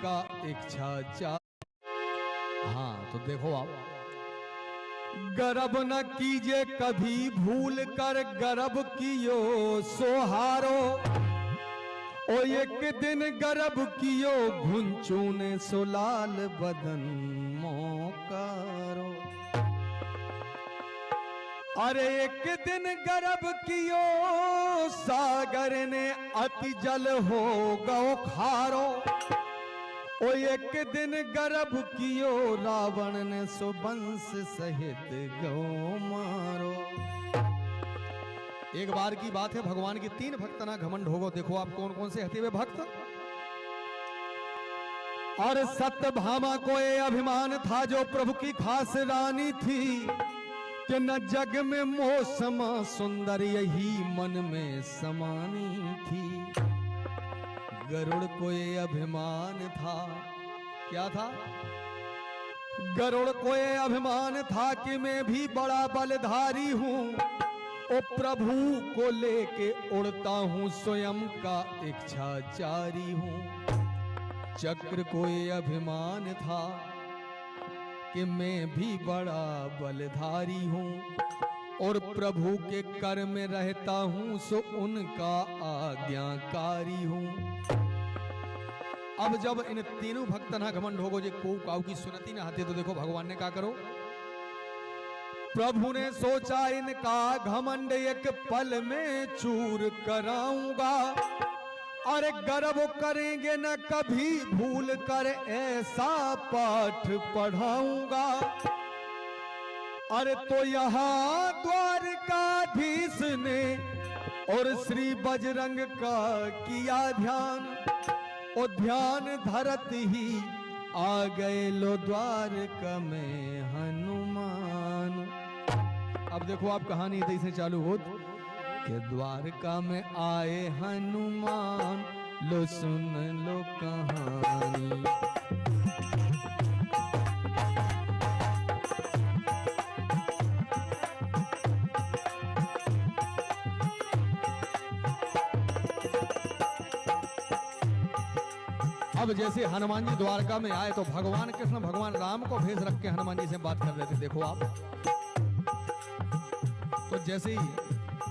का इच्छा चा। हाँ तो देखो आप, गर्भ न कीजिए कभी भूल कर, गर्भ कियो सोहारो। ओ एक दिन गर्भ कियो घुंचूने सोलाल बदन मोकारो। अरे एक दिन गर्भ कियो सागर ने अति जल हो गो खारो। ओ एक दिन गर्भ कियो रावण ने सुबंस सहित गौ मारो। एक बार की बात है, भगवान की 3 भक्त ना घमंड होगो। देखो आप कौन कौन से हते हुए भक्त। और सत्यभामा को ये अभिमान था जो प्रभु की खास रानी थी, कि न जग में मोह समा सुंदर यही मन में समानी थी। गरुड़ को ये अभिमान था, क्या था? गरुड़ को ये अभिमान था कि मैं भी बड़ा बलधारी हूं। ओ प्रभु को लेके उड़ता हूं, स्वयं का इच्छाचारी हूं। चक्र को ये अभिमान था कि मैं भी बड़ा बलधारी हूं, और प्रभु के कर में रहता हूं, सो उनका आज्ञाकारी हूं। अब जब इन तीनों भक्त ना घमंड होगो, जे को काऊ की सुनती ना आते, तो देखो भगवान ने क्या करो। प्रभु ने सोचा इनका घमंड एक पल में चूर कराऊंगा। अरे गर्व करेंगे न कभी भूल कर, ऐसा पाठ पढ़ाऊंगा। अरे तो यहाँ द्वारकाधीश ने और श्री बजरंग का किया ध्यान। ओ ध्यान धरत ही आ गए लो द्वारका में हनुमान। अब देखो आप कहानी इधर से चालू हो कि द्वारका में आए हनुमान, लो सुन लो कहानी। अब जैसे हनुमान जी द्वारका में आए तो भगवान कृष्ण भगवान राम को भेज रख के हनुमान जी से बात कर रहे थे। देखो आप, तो जैसे ही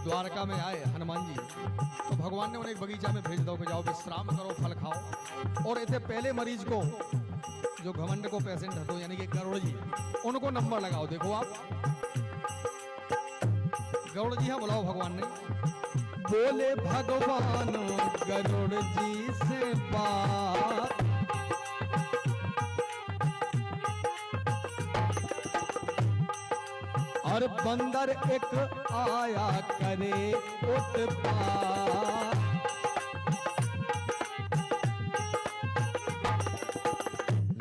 द्वारका में आए हनुमान जी, तो भगवान ने उन्हें एक बगीचा में भेज दो कि जाओ विश्राम करो, फल खाओ। और इतने पहले मरीज को, जो घमंड को पेशेंट हटो यानी कि गरुड़ जी, उनको नंबर लगाओ। देखो आप, गरुड़ जी हाँ बुलाओ। भगवान ने बोले भगवान गरुड़ जी से बात, और बंदर एक आया करे उत्पात।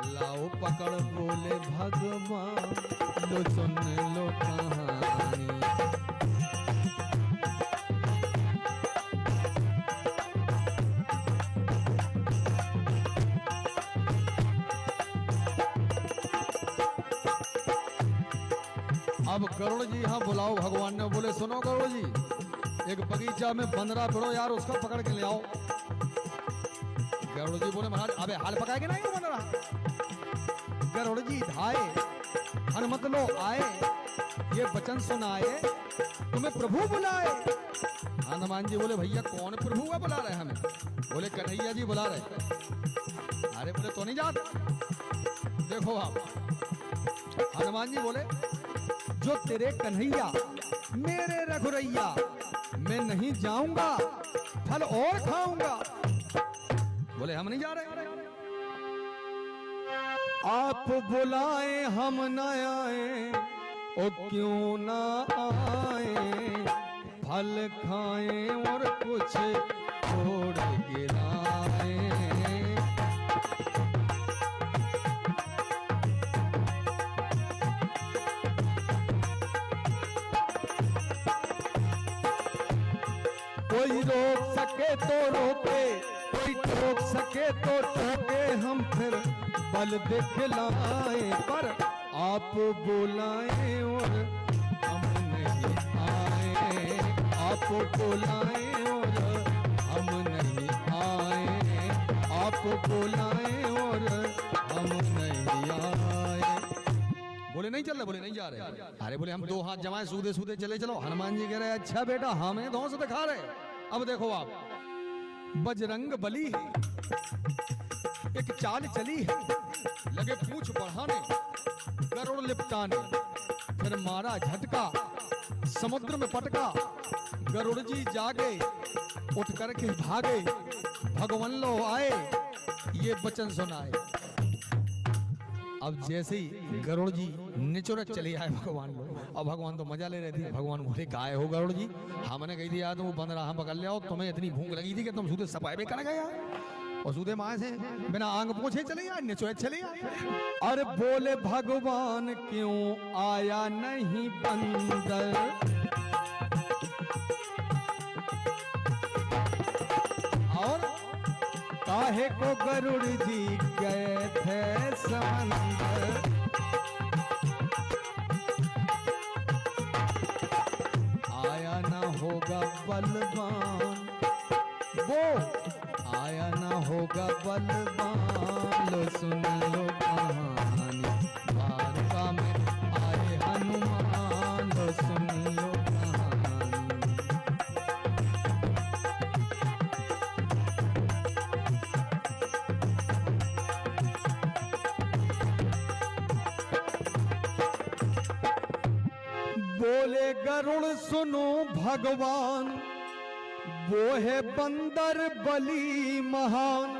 लाओ पकड़ बोले भगवान, लो सुन लो कहानी। अब गरुड़ जी हाँ बुलाओ। भगवान ने बोले सुनो गरुड़ जी, एक बगीचा में बंदरा फिरो यार, उसका पकड़ के ले आओ। गरुड़ जी बोले महाराज अबे हाल पकाएंगे नहीं वो बंदरा। गरुड़ जी धाए, हनुमत लो आए, ये वचन सुनाए, तुम्हें प्रभु बुलाए। हनुमान जी बोले भैया कौन प्रभु है बुला रहे हमें? बोले कन्हैया जी बुला रहे। अरे बोले तो नहीं जात। देखो आप, हनुमान जी बोले जो तेरे कन्हैया मेरे रघुरैया, मैं नहीं जाऊंगा, फल और खाऊंगा। बोले हम नहीं जा रहे। आप बुलाए हम न आए, ओ क्यों ना आए, फल खाएं और कुछ छोड़ गिराए। कोई रोक सके तो रोके, कोई टोक सके तो टोके, हम फिर बल दिखलाए। पर आप बुलाए और हम नहीं आए, आप बुलाए और हम नहीं आए, आप बुलाए और चल रहे? बोले नहीं जा रहे। अरे बोले हम 2 हाथ जमाए सूदे सूदे चले चलो। हनुमान जी कह रहे अच्छा बेटा हमें धौंस दिखा रहे। अब देखो आप बजरंग बली है, एक चाल चली है, लगे पूंछ बढ़ाने गरुड़ लिपटाने, फिर मारा झटका समुद्र में पटका, गरुड़ जी जागे उठ करके भागे, भगवान लो आए ये वचन सुनाए। अब जैसे ही गरुड़ जी निचुरक चले आए भगवान लोग, और भगवान तो मजा ले रहे थे। भगवान बोले काय हो गरुड़ जी, हमने कही थी यार तुम बंद रहा पकड़ ले आओ, तुम्हें इतनी भूख लगी थी कि तुम सूदे सपाए भी कर गया, और सूदे माए से बिना आंग पूछे चले आए, निचुरक चले आए। अरे बोले भगवान क्यों आया नहीं बंदर, और काहे को गरुड़ जी गए थे समंदर। आया न होगा बलवान वो, आया न होगा बलवान, लो सुन लो कहानी द्वारका में आए हनुमान, लो सुन लो बोले गरुड़ सुनो भगवान, वो है बंदर बली महान,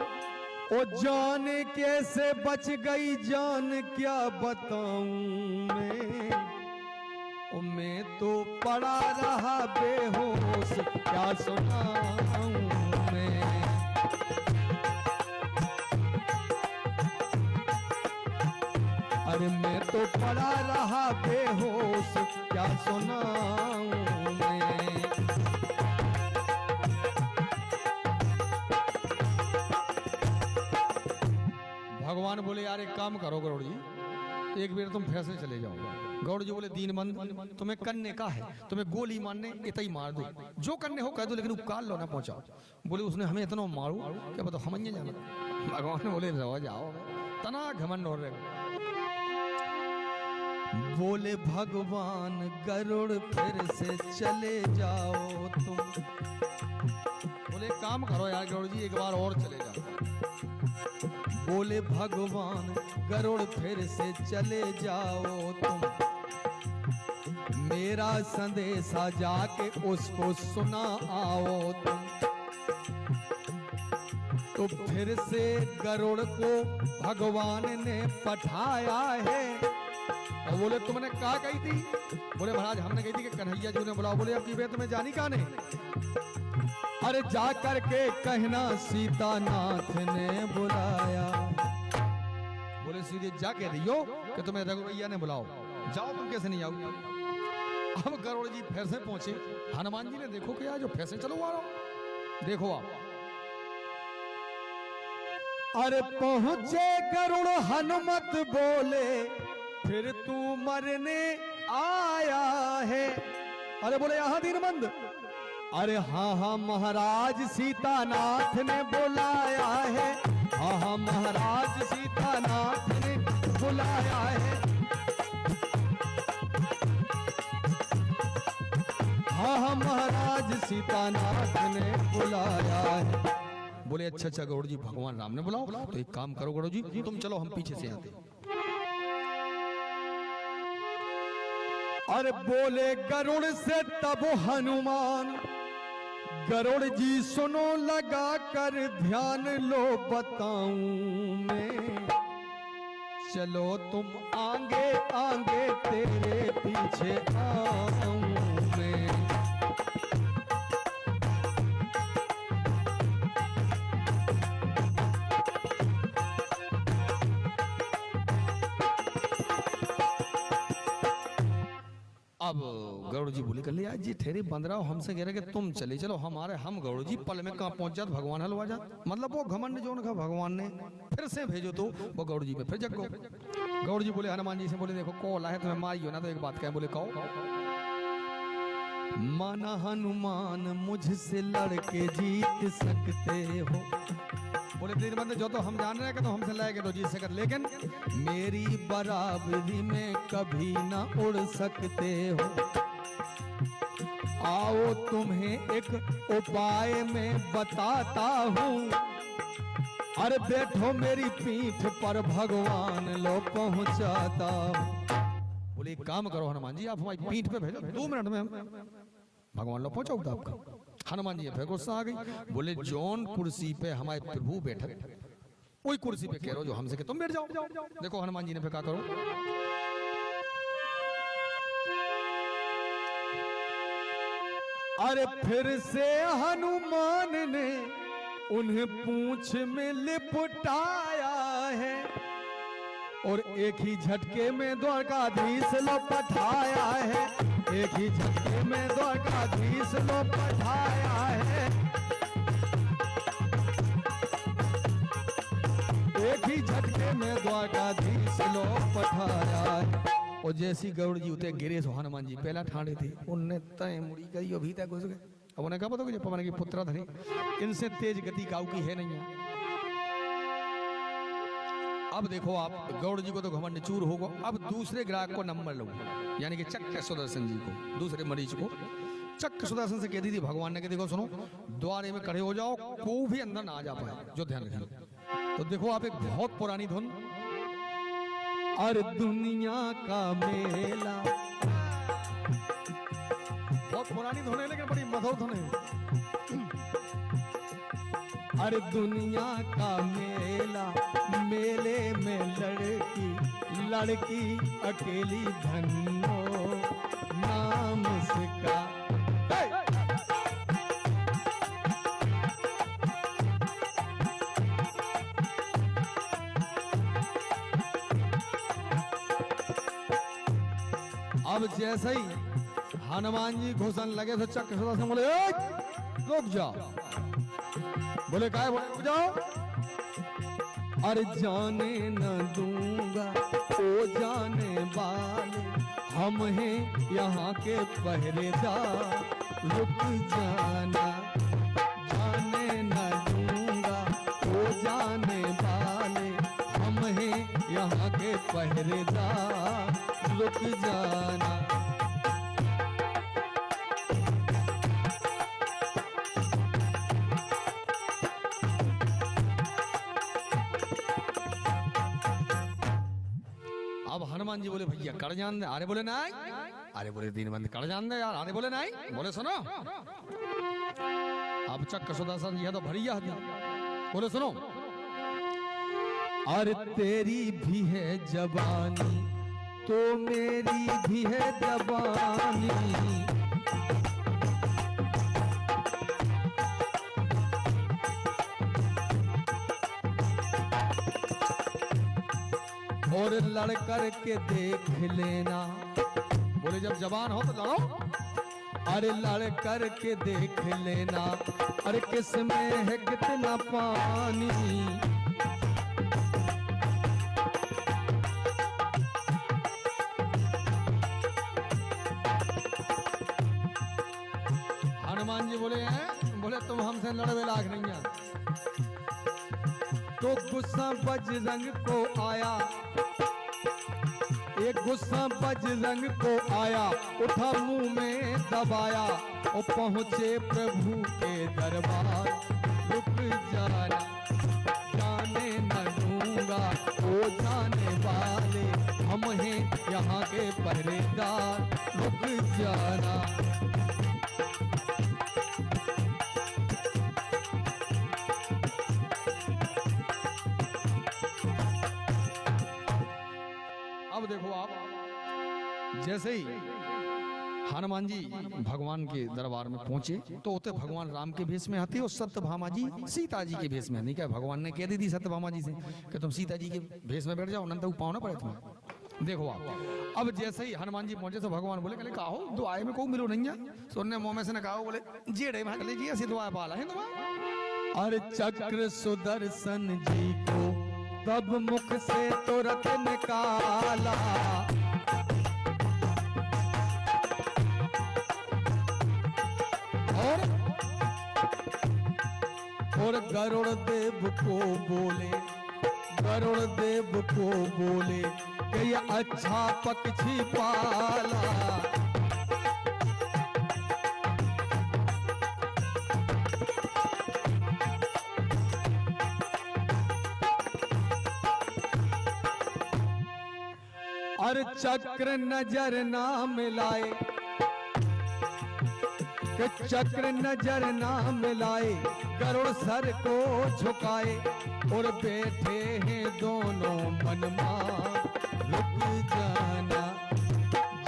ओ जाने कैसे बच गई जान क्या बताऊं मैं तो पड़ा रहा बेहोश क्या सुनाऊं मैं। अरे मैं तो पड़ा रहा बेहोश क्या सुनाऊं मैं। भगवान बोले यार एक काम करो गरुड़ जी, एक बार तुम फिर से चले जाओ। गरुड़ जी बोले दीनबंद तुम्हें करने का है, तुम्हें गोली मारने इतना ही मार दो, जो करने हो कह दो, लेकिन उपकार लो ना पहुंचाओ। बोले उसने हमें इतना मारू क्या बताओ हम नहीं जाना। भगवान बोले रहो जाओ तना घमंड हो रहे। बोले भगवान गरुड़ फिर से चले जाओ तुम। बोले काम करो यार गरुड़ जी एक बार और चले जाओ। बोले भगवान गरुड़ फिर से चले जाओ तुम, मेरा संदेशा जाके उसको सुना आओ तुम। तो फिर से गरुड़ को भगवान ने पठाया है। और बोले तुमने कहा कही थी? बोले महाराज हमने कही थी कि कन्हैया जी ने बुलाओ। बोले अब की बेत में जानी का नहीं? अरे जा करके कहना सीतानाथ ने बुलाया। बोले सीधे जाके दियो कि तुम्हें रघुवैया ने बुलाओ, जाओ तुम कैसे नहीं आओ। अब गरुड़ जी फिर से पहुंचे। हनुमान जी ने देखो कि यार जो फिर से चलो आ रहा देखो आप। अरे पहुंचे गरुड़ हनुमत बोले फिर तू मरने आया है। अरे बोले यहां दीनबंद। अरे हाँ हाँ महाराज सीतानाथ ने बुलाया है, हाँ हाँ महाराज सीतानाथ ने बुलाया है, हाँ हाँ महाराज सीतानाथ ने बुलाया है। बोले अच्छा अच्छा गरुड़ जी भगवान राम ने बुलाओ। तो एक काम करो गरुड़ जी तुम चलो हम पीछे से आते। अरे बोले गरुड़ से तब हनुमान, गरुड़ जी सुनो लगा कर ध्यान लो बताऊं मैं। चलो तुम आगे आगे तेरे पीछे आऊं मैं। अब गरुड़ जी बोले कर ले यार जी ठहरे बंदरा हमसे कह रहे कि तुम चले चलो हमारे, हम गरुड़ जी पल में कहाँ पहुंच जाते भगवान हलवा जाते। मतलब वो घमंड जो उनका भगवान ने फिर से भेजो तो वो गरुड़ जी पे फिर जग गो। गरुड़ जी बोले हनुमान जी से बोले देखो कॉल आए तुम्हें मारियो ना तो एक बात कहें। बोले कहो। माना हनुमान मुझसे लड़के जीत सकते हो। बोले दीनबंधु जो तो हम जान रहे हैं कि तो हमसे लड़के तो जीत सकते, लेकिन मेरी बराबरी में कभी ना उड़ सकते हो। आओ तुम्हें एक उपाय में बताता हूँ, अरे बैठो मेरी पीठ पर भगवान लो पहुंचाता हूँ। बोले एक काम करो हनुमान जी, आप हमारी पीठ पे भेजो, 2 मिनट में भगवान लो पहुंचाऊंगा आपका। हनुमान जी फिर गुस्सा आ गई, बोले जौन कुर्सी पे हमारे प्रभु बैठे वही कुर्सी पे कह रहो जो हमसे कि तुम बैठ जाओ। देखो हनुमान जी ने फिर क्या करो, अरे फिर से हनुमान ने उन्हें पूंछ में लिपटाया है और एक ही झटके में द्वारकाधीश लपटाया है। एक ही झटके में द्वारकाधीश लपटाया है। एक ही झटके में द्वारकाधीश लपटाया है। और जैसी गरुड़ जी उते गिरे सो हनुमान जी पहला ठाणे थे, उनने तय मुड़ी गई अभी तक घुस गए। अब उन्हें कहा पता कि पवन की पुत्र धरी, इनसे तेज गति काऊ की है नहीं है। अब देखो आप गौड़ जी को तो घमंड चूर होगा। अब दूसरे ग्राहक को नंबर लो, यानी कि चक्र सुदर्शन जी को, दूसरे मरीज को चक्र सुदर्शन से कह दी थी भगवान ने कि देखो सुनो, द्वारे में खड़े हो जाओ, कोई भी अंदर ना आ जा पाए, जो ध्यान रखें। तो देखो आप एक बहुत पुरानी धुन, और दुनिया का मेला, बहुत पुरानी धुन है लेकिन बड़ी मधुर धुन है। अरे दुनिया का मेला, मेले में लड़की अकेली धन्नो नाम सिका। अब जैसे ही हनुमान जी घुसन लगे तो चक्र सुदर्शन बोले रुक जाओ। बोले काय, बोले रुक जाओ। अरे जाने न दूंगा ओ जाने वाले, हम हैं यहाँ के पहरेदार, रुक जाना। जाने न दूंगा ओ जाने वाले, हम हैं यहाँ के पहरेदार, रुक जाना। अब हनुमान जी बोले भैया कर जान दे। अरे बोले नहीं, अरे बोले दीनबंधु कर जान दे यार। अरे बोले नहीं, बोले सुनो। अब चक्र सुदर्शन जी है तो भरिया थी, बोले सुनो। अरे तेरी भी है जवानी तो मेरी भी है जवानी, और लड़ कर के देख लेना। बोले जब जवान हो तो लड़ो। अरे लड़ कर के देख लेना, अरे किसमें है कितना पानी। हनुमान जी बोले हैं, बोले तुम हमसे लड़वे लाग नहीं है। तो गुस्सा बजरंग को आया, एक गुस्सा बजरंग को आया, उठा मुंह में दबाया, और पहुंचे प्रभु के दरबार। रुक जाना, जाने न दूंगा ओ जाने वाले, हम हैं यहाँ के पहरेदार, रुक जाना। अब देखो आप, जैसे ही हनुमान जी भगवान के दरबार में पहुंचे तो उते भगवान राम के भेष में आते और सत्यभामा जी सीता जी के भेष में। नहीं क्या भगवान ने कह दी थी सत्यभामा जी से कि तुम सीता जी के भेष में बैठ जाओ, नंद पाओ ना पड़े तुम्हें। देखो आप, अब जैसे ही हनुमान जी पहुंचे तो भगवान बोले कहले कहो दुआए में को मिलो नहीं है। सुनने मुंह में से ने कहा, बोले जेड़े में कहले जी ऐसी दुआ पाला है दुआ। अरे चक्र सुदर्शन जी को तब मुख से तुरंत निकाला, और गरुड़ देव को बोले, गरुड़ देव को बोले कि ये अच्छा पक्षी पाला। और चक्र नजर ना मिलाए, कि चक्र नजर ना मिलाए, गरुड़ सर को झुकाए और बैठे हैं दोनों मनमा। रुक जाना,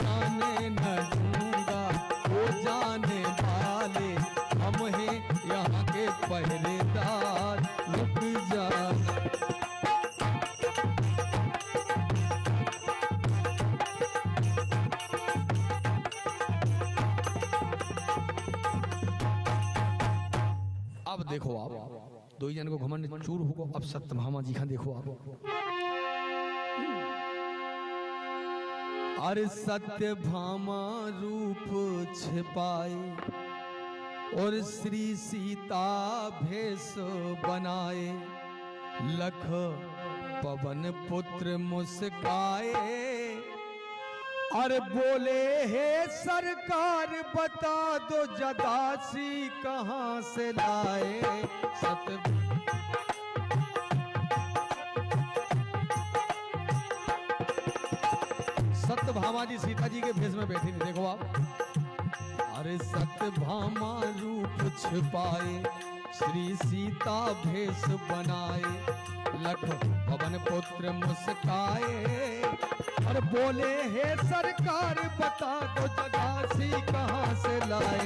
जाने न दूंगा, वो जाने वाले हम हैं यहाँ के पहरेदार। रुक जाना। अब देखो आप दो ही जन को घमंड चूर होगा। अब सत्यभामा जी का देखो आप। अरे सत्यभामा रूप छिपाए और श्री सीता भेष बनाए। लख पवन पुत्र मुस्काए, अरे बोले हे सरकार बता दो जदासी कहां से लाए। सत्यभामा जी सीता जी के भेष में बैठी थी, देखो आप। अरे सत्यभामा रूप छिपाए, श्री सीता भेष बनाए। लख पवन पुत्र मुस्काए, और बोले हे सरकार बता दो जदासी कहां से लाए।